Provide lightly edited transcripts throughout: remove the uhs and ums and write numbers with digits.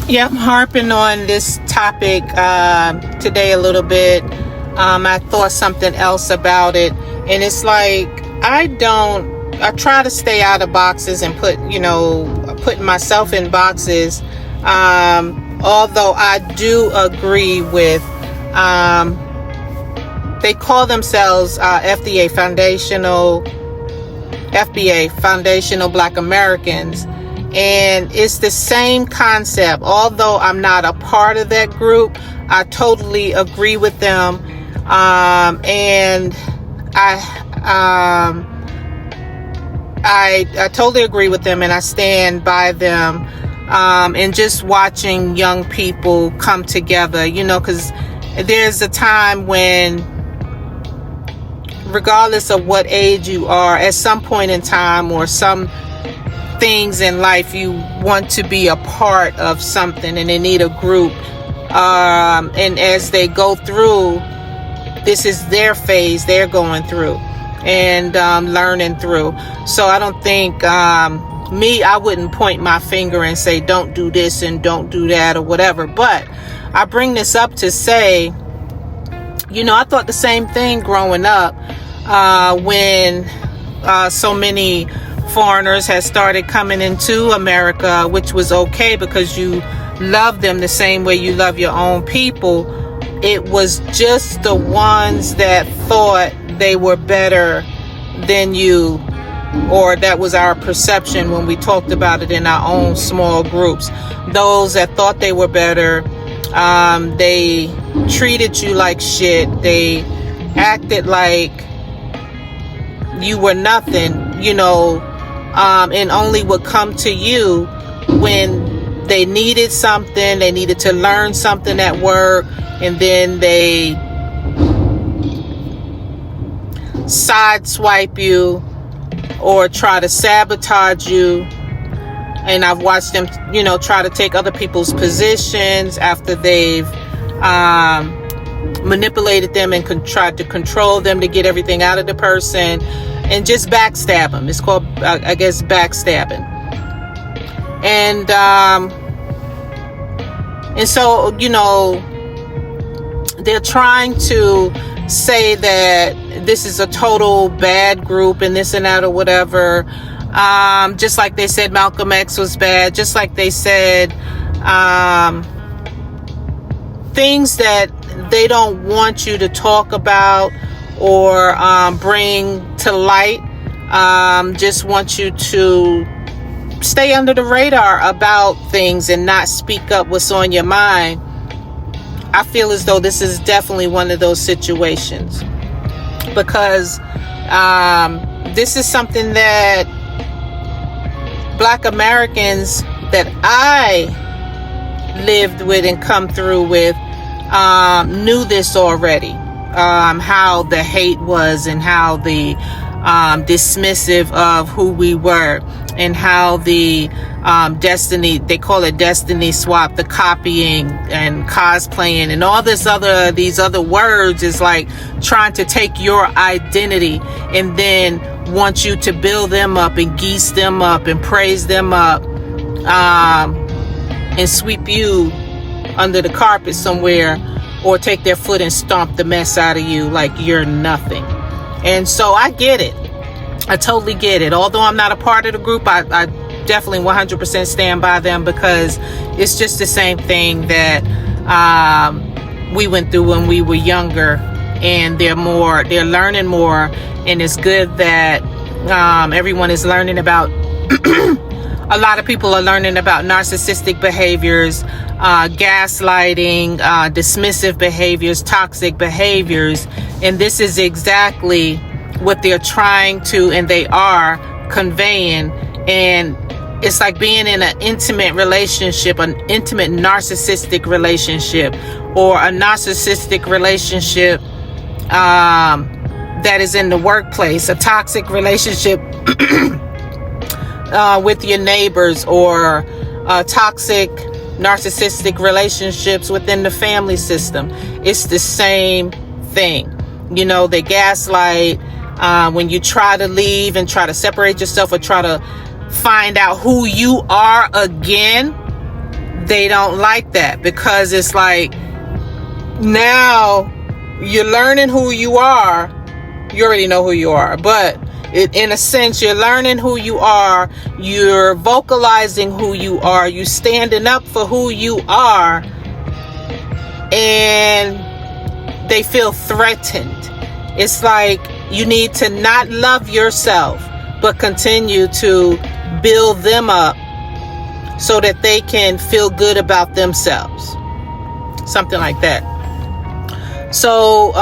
Yeah, I'm harping on this topic today a little bit. I thought something else about it, and it's like I try to stay out of boxes and putting myself in boxes. Although I do agree with, they call themselves FBA Foundational Black Americans. And it's the same concept. Although I'm not a part of that group, I totally agree with them. And I totally agree with them, and I stand by them. And just watching young people come together, because there's a time when, regardless of what age you are, at some point in time or some things in life, you want to be a part of something, and they need a group. And as they go through, this is their phase they're going through and learning through. So I don't think I wouldn't point my finger and say don't do this and don't do that or whatever. But I bring this up to say, I thought the same thing growing up when so many foreigners had started coming into America, which was okay because you love them the same way you love your own people. It was just the ones that thought they were better than you, or that was our perception when we talked about it in our own small groups. Those that thought they were better, they treated you like shit. They acted like you were nothing, and only would come to you when they needed something, they needed to learn something at work, and then they sideswipe you or try to sabotage you. And I've watched them, try to take other people's positions after they've manipulated them and tried to control them to get everything out of the person, and just backstab them. It's called, I guess, backstabbing. And so, they're trying to say that this is a total bad group and this and that or whatever. Just like they said MalcolmX was bad, just like they said things that they don't want you to talk about or bring to light. Just want you to stay under the radar about things and not speak up what's on your mind. I feel as though this is definitely one of those situations, because this is something that Black Americans that I lived with and come through with knew this already. How the hate was, and how the dismissive of who we were, and how the destiny, they call it destiny swap, the copying and cosplaying and all these other words is like trying to take your identity and then want you to build them up and geese them up and praise them up, and sweep you under the carpet somewhere, or take their foot and stomp the mess out of you like you're nothing. And so I get it. I totally get it. Although I'm not a part of the group, I definitely 100% stand by them, because it's just the same thing that we went through when we were younger, and they're learning more, and it's good that everyone is learning about a lot of people are learning about narcissistic behaviors, gaslighting, dismissive behaviors, toxic behaviors. And this is exactly what they're trying to, and they are conveying. And it's like being in an intimate relationship, an intimate narcissistic relationship, or a narcissistic relationship that is in the workplace, a toxic relationship with your neighbors, or toxic narcissistic relationships within the family system. It's the same thing. They gaslight when you try to leave and try to separate yourself, or try to find out who you are again. they don't like that, because it's like, now you're learning who you are. You already know who you are, but in a sense, you're learning who you are. You're vocalizing who you are. You're standing up for who you are. And they feel threatened. It's like you need to not love yourself, but continue to build them up so that they can feel good about themselves. Something like that. So,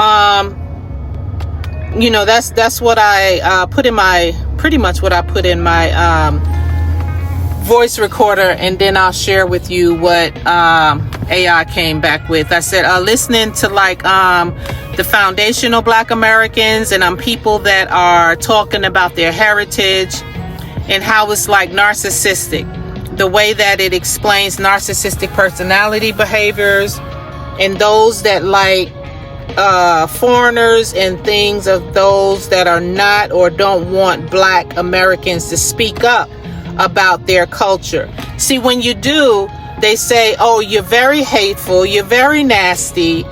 that's what I put in my, pretty much what I put in my voice recorder, and then I'll share with you what AI came back with. I said, listening to the foundational Black Americans and people that are talking about their heritage and how it's like narcissistic, the way that it explains narcissistic personality behaviors, and those that like foreigners and things of those that are not or don't want Black Americans to speak up about their culture. See, when you do, they say, oh, you're very hateful, you're very nasty,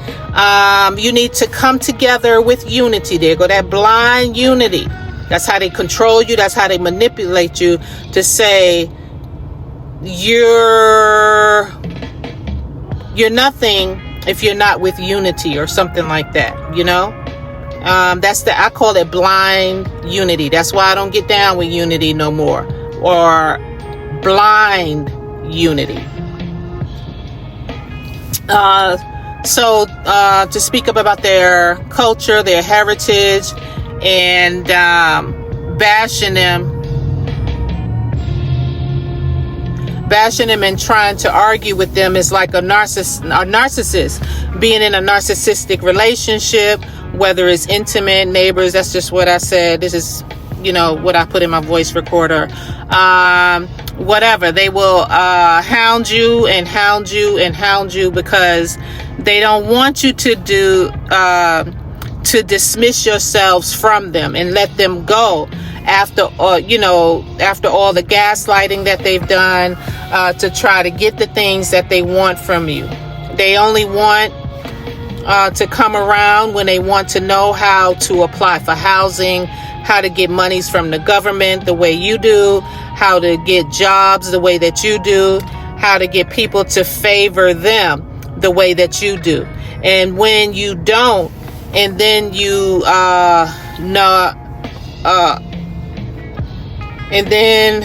you need to come together with unity. There go that blind unity. That's how they control you. That's how they manipulate you to say you're nothing if you're not with unity or something like that, I call it blind unity. That's why I don't get down with unity no more, or blind unity. So to speak up about their culture, their heritage, and bashing them and trying to argue with them is like a narcissist being in a narcissistic relationship, whether it's intimate, neighbors. That's just what I said. This is, what I put in my voice recorder. Whatever. They will hound you and hound you and hound you because they don't want you to dismiss yourselves from them and let them go after all the gaslighting that they've done to try to get the things that they want from you. They only want to come around when they want to know how to apply for housing, how to get monies from the government the way you do, how to get jobs the way that you do, how to get people to favor them the way that you do. And when you don't, and then you and then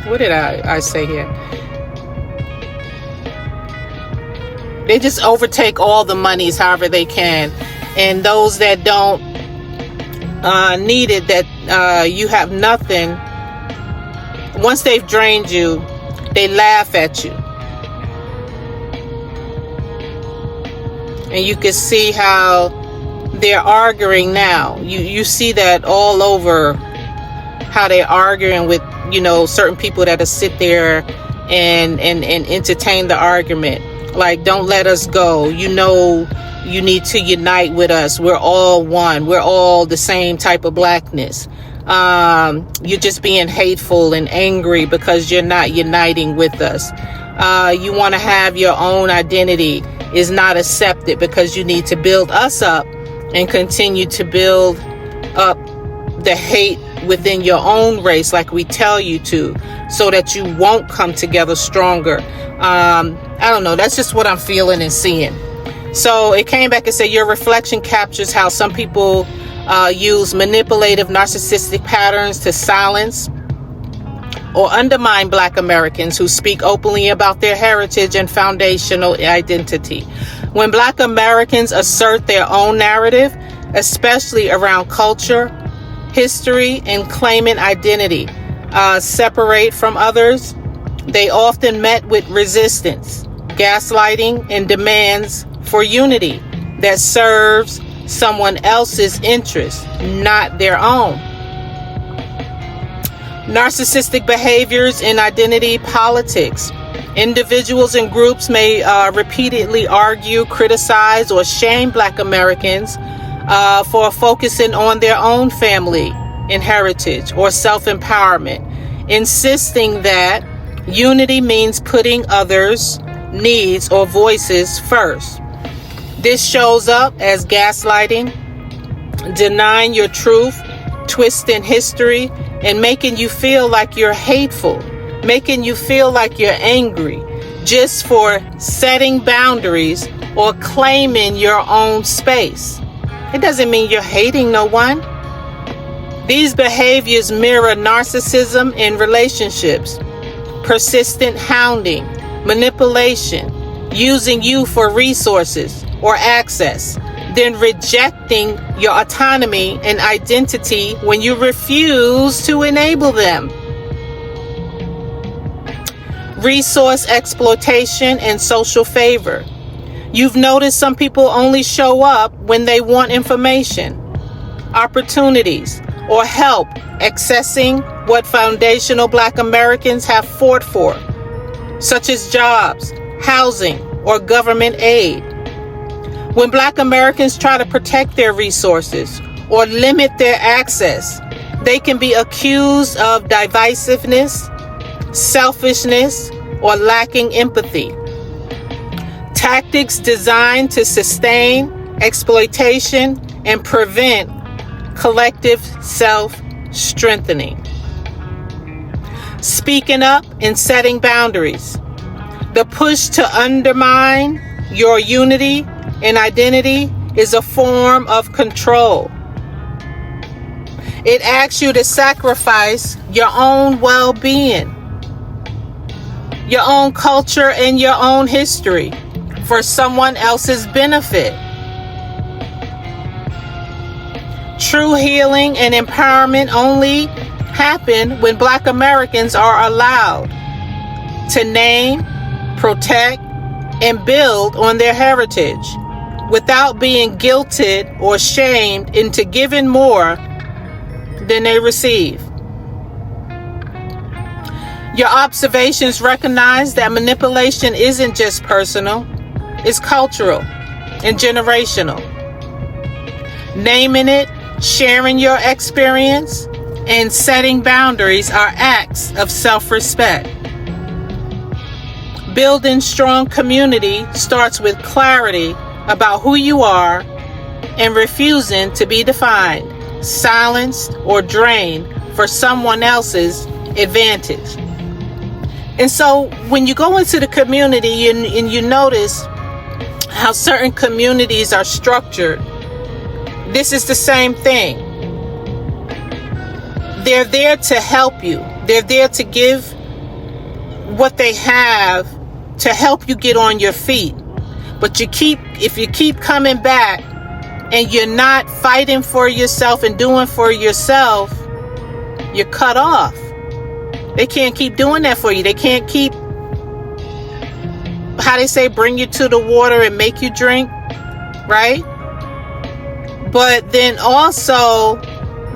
what did I say here? They just overtake all the monies however they can, and those that don't need it, that you have nothing, once they've drained you, they laugh at you. And you can see how they're arguing now. You see that all over, how they're arguing with, certain people that'll sit there and entertain the argument. Like, don't let us go. You need to unite with us. We're all one. We're all the same type of blackness. You're just being hateful and angry because you're not uniting with us. You want to have your own identity is not accepted because you need to build us up and continue to build up the hate within your own race like we tell you to, so that you won't come together stronger. I don't know. That's just what I'm feeling and seeing. So it came back and said your reflection captures how some people use manipulative narcissistic patterns to silence or undermine Black Americans who speak openly about their heritage and foundational identity. When Black Americans assert their own narrative, especially around culture, history, and claiming identity, separate from others, they often met with resistance, gaslighting, and demands for unity that serves someone else's interest, not their own. Narcissistic behaviors in identity politics. Individuals and groups may repeatedly argue, criticize, or shame Black Americans for focusing on their own family and heritage or self-empowerment, insisting that Unity means putting others' needs or voices first. This shows up as gaslighting, denying your truth, twisting history, and making you feel like you're hateful, making you feel like you're angry, just for setting boundaries or claiming your own space. It doesn't mean you're hating no one. These behaviors mirror narcissism in relationships, persistent hounding, manipulation, using you for resources or access, then rejecting your autonomy and identity when you refuse to enable them. Resource exploitation and social favor. You've noticed some people only show up when they want information, opportunities, or help accessing what foundational Black Americans have fought for, such as jobs, housing, or government aid. When Black Americans try to protect their resources or limit their access, they can be accused of divisiveness, selfishness, or lacking empathy. Tactics designed to sustain exploitation and prevent collective self-strengthening. Speaking up and setting boundaries. The push to undermine your unity and identity is a form of control. It asks you to sacrifice your own well-being, your own culture, and your own history for someone else's benefit. True healing and empowerment only happen when Black Americans are allowed to name, protect, and build on their heritage without being guilted or shamed into giving more than they receive. Your observations recognize that manipulation isn't just personal, it's cultural and generational. Naming it, sharing your experience, and setting boundaries are acts of self-respect. Building strong community starts with clarity about who you are and refusing to be defined, silenced, or drained for someone else's advantage. And so when you go into the community and you notice how certain communities are structured, this is the same thing. They're there to help you. They're there to give what they have to help you get on your feet. But if you keep coming back and you're not fighting for yourself and doing for yourself, you're cut off. They can't keep doing that for you. They can't keep, how they say, bring you to the water and make you drink, right? But then also,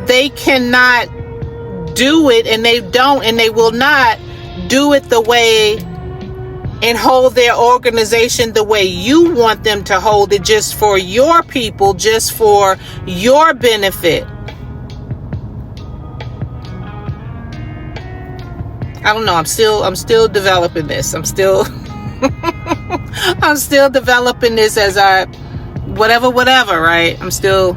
they cannot do it, and they don't, and they will not do it the way and hold their organization the way you want them to hold it, just for your people, just for your benefit. I don't know. I'm still developing this. I'm still developing this as I, whatever, right? I'm still,